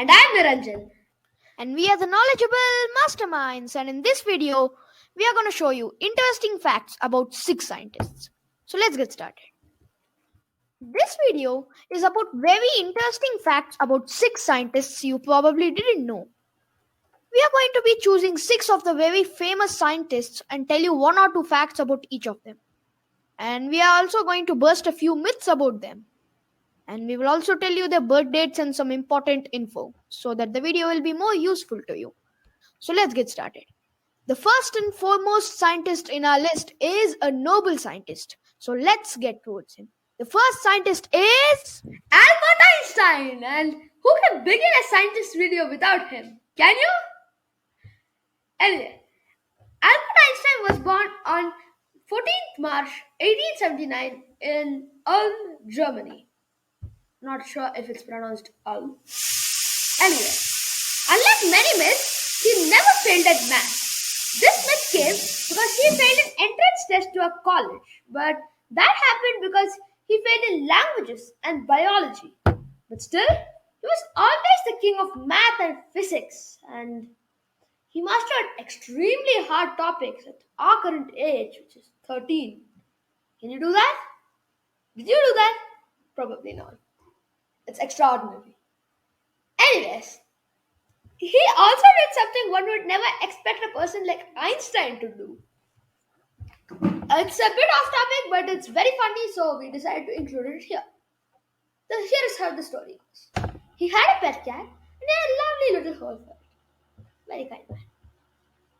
And I'm Niranjan. And we are the knowledgeable masterminds. And in this video, we are going to show you interesting facts about 6 scientists. So let's get started. This video is about very interesting facts about 6 scientists you probably didn't know. We are going to be choosing 6 of the very famous scientists and tell you 1 or 2 facts about each of them. And we are also going to burst a few myths about them. And we will also tell you their birth dates and some important info so that the video will be more useful to you. So let's get started. The first and foremost scientist in our list is a Nobel scientist. So let's get towards him. The first scientist is Albert Einstein. And who can begin a scientist video without him? Can you? Anyway, Albert Einstein was born on 14th March 1879 in Ulm, Germany. Not sure if it's pronounced Ulm. Anyway, unlike many myths, he never failed at math. This myth came because he failed an entrance test to a college, but that happened because he failed in languages and biology. But still, he was always the king of math and physics, and he mastered extremely hard topics at our current age, which is 13. Can you do that? Did you do that? Probably not. It's extraordinary. Anyways, he also did something one would never expect a person like Einstein to do. It's a bit off topic, but it's very funny, so we decided to include it here. So here is how the story goes. He had a pet cat and he had a lovely little hole for it. Very kind man.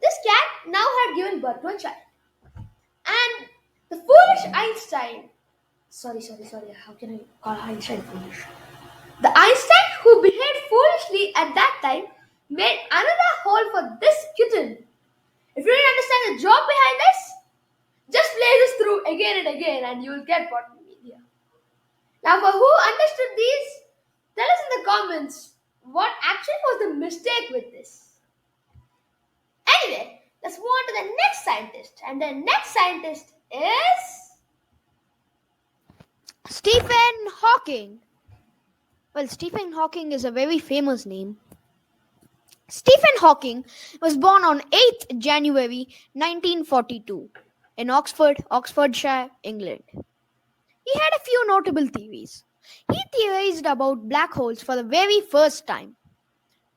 This cat now had given birth to a child. And the foolish Einstein, sorry, how can I call Einstein foolish? The Einstein who behaved foolishly at that time made another hole for this kitten. If you didn't understand the joke behind this, just play this through again and again and you will get what we mean here. Now, for who understood these, tell us in the comments what actually was the mistake with this. Anyway, let's move on to the next scientist. And the next scientist is Stephen Hawking. Well, Stephen Hawking is a very famous name. Stephen Hawking was born on 8th January 1942 in Oxford, Oxfordshire, England. He had a few notable theories. He theorized about black holes for the very first time.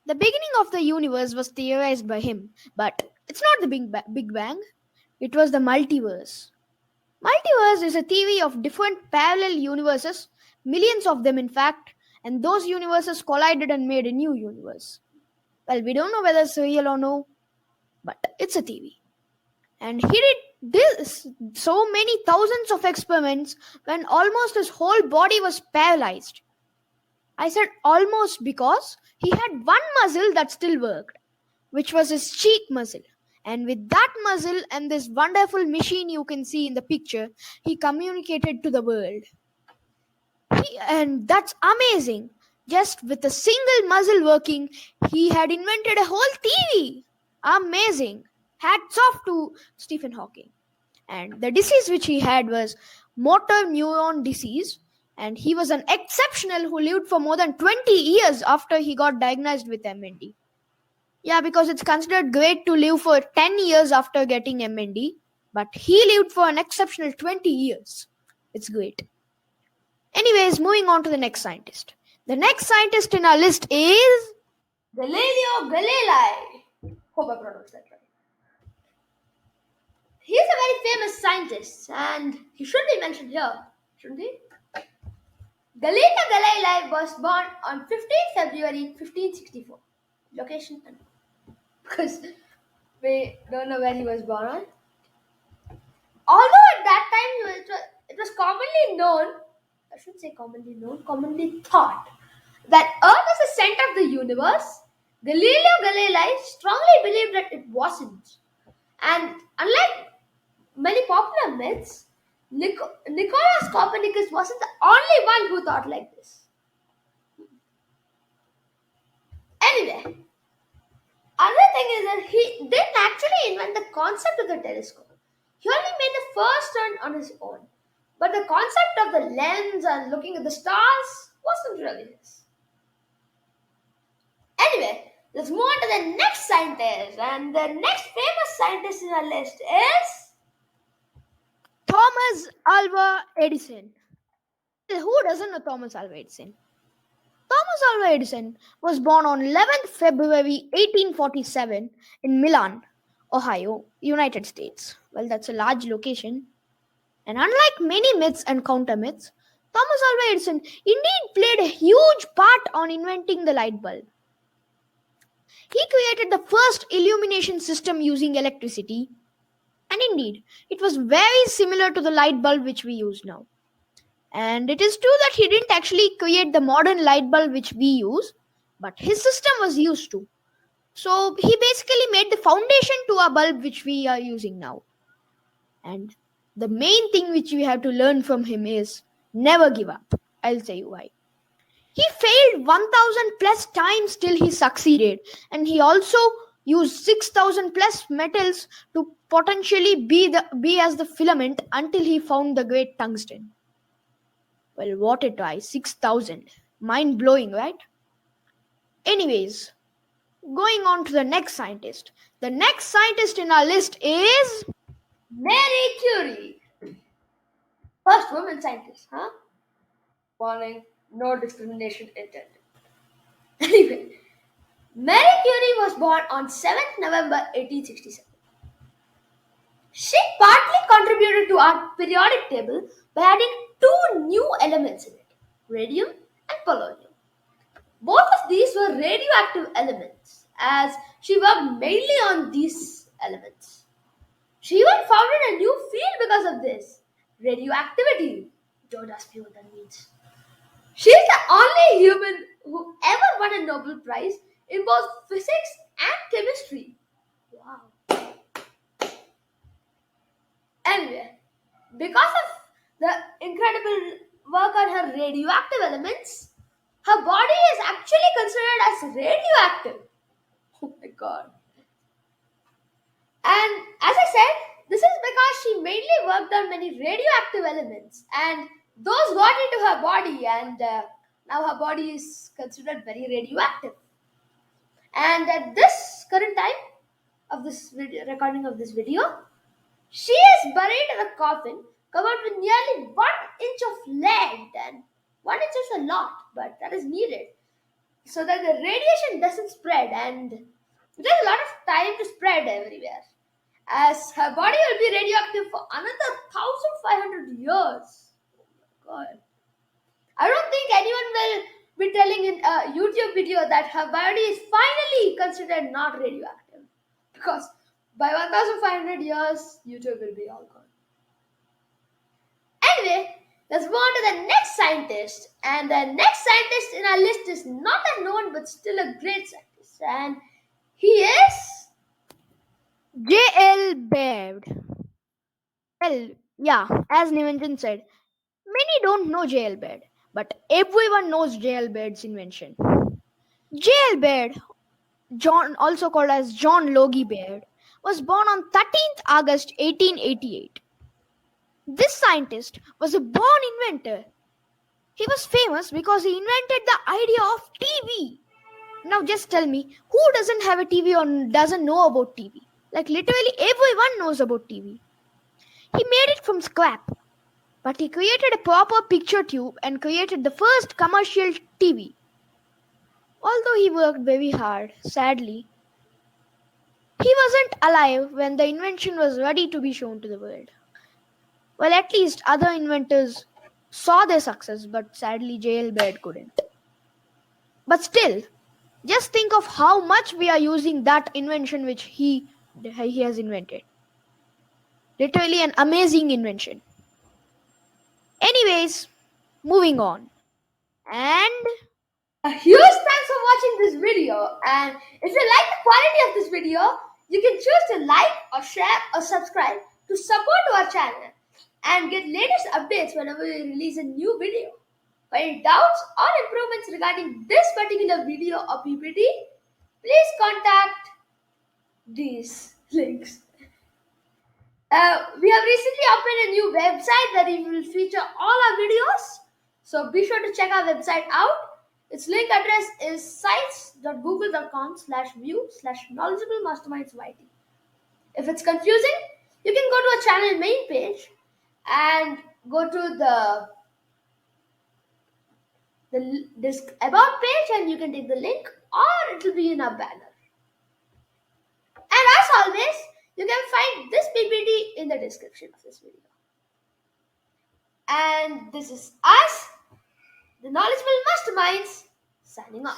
The beginning of the universe was theorized by him, but it's not the Big Bang. It was the multiverse. Multiverse is a theory of different parallel universes, millions of them in fact, and those universes collided and made a new universe. Well, we don't know whether it's real or no, but it's a theory. And he did this so many thousands of experiments when almost his whole body was paralyzed. I said almost because he had one muscle that still worked, which was his cheek muscle. And with that muscle and this wonderful machine you can see in the picture, he communicated to the world. And that's amazing. Just with a single muscle working, he had invented a whole theory. Amazing. Hats off to Stephen Hawking. And the disease which he had was motor neuron disease. And he was an exceptional who lived for more than 20 years after he got diagnosed with MND. Yeah, because it's considered great to live for 10 years after getting MND. But he lived for an exceptional 20 years. It's great. Anyways, moving on to the next scientist. The next scientist in our list is Galileo Galilei. Hope I pronounced that right. He is a very famous scientist and he should be mentioned here, shouldn't he? Galileo Galilei was born on 15th February 1564. Location unknown. Because we don't know where he was born on. Although at that time it was commonly known, I shouldn't say commonly known, commonly thought that Earth is the center of the universe, Galileo Galilei strongly believed that it wasn't. And unlike many popular myths, Nicolaus Copernicus wasn't the only one who thought like this. Anyway, another thing is that he didn't actually invent the concept of the telescope. He only made the first turn on his own. But the concept of the lens and looking at the stars wasn't really his. Anyway, let's move on to the next scientist. And the next famous scientist in our list is Thomas Alva Edison. Who doesn't know Thomas Alva Edison? Thomas Alva Edison was born on 11th February 1847 in Milan, Ohio, United States. Well, that's a large location. And unlike many myths and counter myths, Thomas Alva Edison indeed played a huge part on inventing the light bulb. He created the first illumination system using electricity, and indeed, it was very similar to the light bulb which we use now. And it is true that he didn't actually create the modern light bulb which we use, but his system was used to. So he basically made the foundation to our bulb which we are using now. And the main thing which we have to learn from him is never give up. I'll tell you why. He failed 1000 plus times till he succeeded, and he also used 6000 plus metals to potentially be as the filament until he found the great tungsten. Well, what a try, 6000. Mind blowing, right? Anyways, going on to the next scientist. The next scientist in our list is Marie Curie. First woman scientist, huh? Warning, no discrimination intended. Anyway, Marie Curie was born on 7th November 1867. She partly contributed to our periodic table by adding two new elements in it, radium and polonium. Both of these were radioactive elements, as she worked mainly on these elements. She even founded a new field because of this, radioactivity. Don't ask me what that means. She is the only human who ever won a Nobel Prize in both physics and chemistry. Wow. Anyway, because of the incredible work on her radioactive elements, her body is actually considered as radioactive. Oh my god. And as I said, this is because she mainly worked on many radioactive elements and those got into her body, and now her body is considered very radioactive. And at this current time of this video, recording of this video, she is buried in a coffin covered with nearly 1 inch of lead, and 1 inch is a lot, but that is needed so that the radiation doesn't spread, and it takes a lot of time to spread everywhere. As her body will be radioactive for another 1500 years. Oh my god. I don't think anyone will be telling in a YouTube video that her body is finally considered not radioactive. Because by 1500 years, YouTube will be all gone. Anyway, let's move on to the next scientist. And the next scientist in our list is not a known but still a great scientist. And he is J.L. Baird. Well, yeah, as Niranjan said, many don't know J.L. Baird, but everyone knows J.L. Baird's invention. J.L. Baird, John, also called as John Logie Baird, was born on 13th August 1888. This scientist was a born inventor. He was famous because he invented the idea of TV. Now just tell me, who doesn't have a TV or doesn't know about TV? Like literally everyone knows about TV. He made it from scrap, but he created a proper picture tube and created the first commercial TV. Although he worked very hard, sadly, he wasn't alive when the invention was ready to be shown to the world. Well, at least other inventors saw their success, but sadly J.L. Baird couldn't. But still, just think of how much we are using that invention which he has invented. Literally an amazing invention. Anyways, moving on. And a huge thanks for watching this video, and if you like the quality of this video, you can choose to like or share or subscribe to support our channel and get latest updates whenever we release a new video. For any doubts or improvements regarding this particular video or PPT, please contact these links. We have recently opened a new website that will feature all our videos, so be sure to check our website out. Its link address is sites.google.com/view/knowledgeable-masterminds-yt. If it's confusing, you can go to a channel main page and go to the disc about page, and you can take the link, or it will be in a banner. And as always, you can find this PPT in the description of this video. And this is us, the Knowledgeable Masterminds, signing off.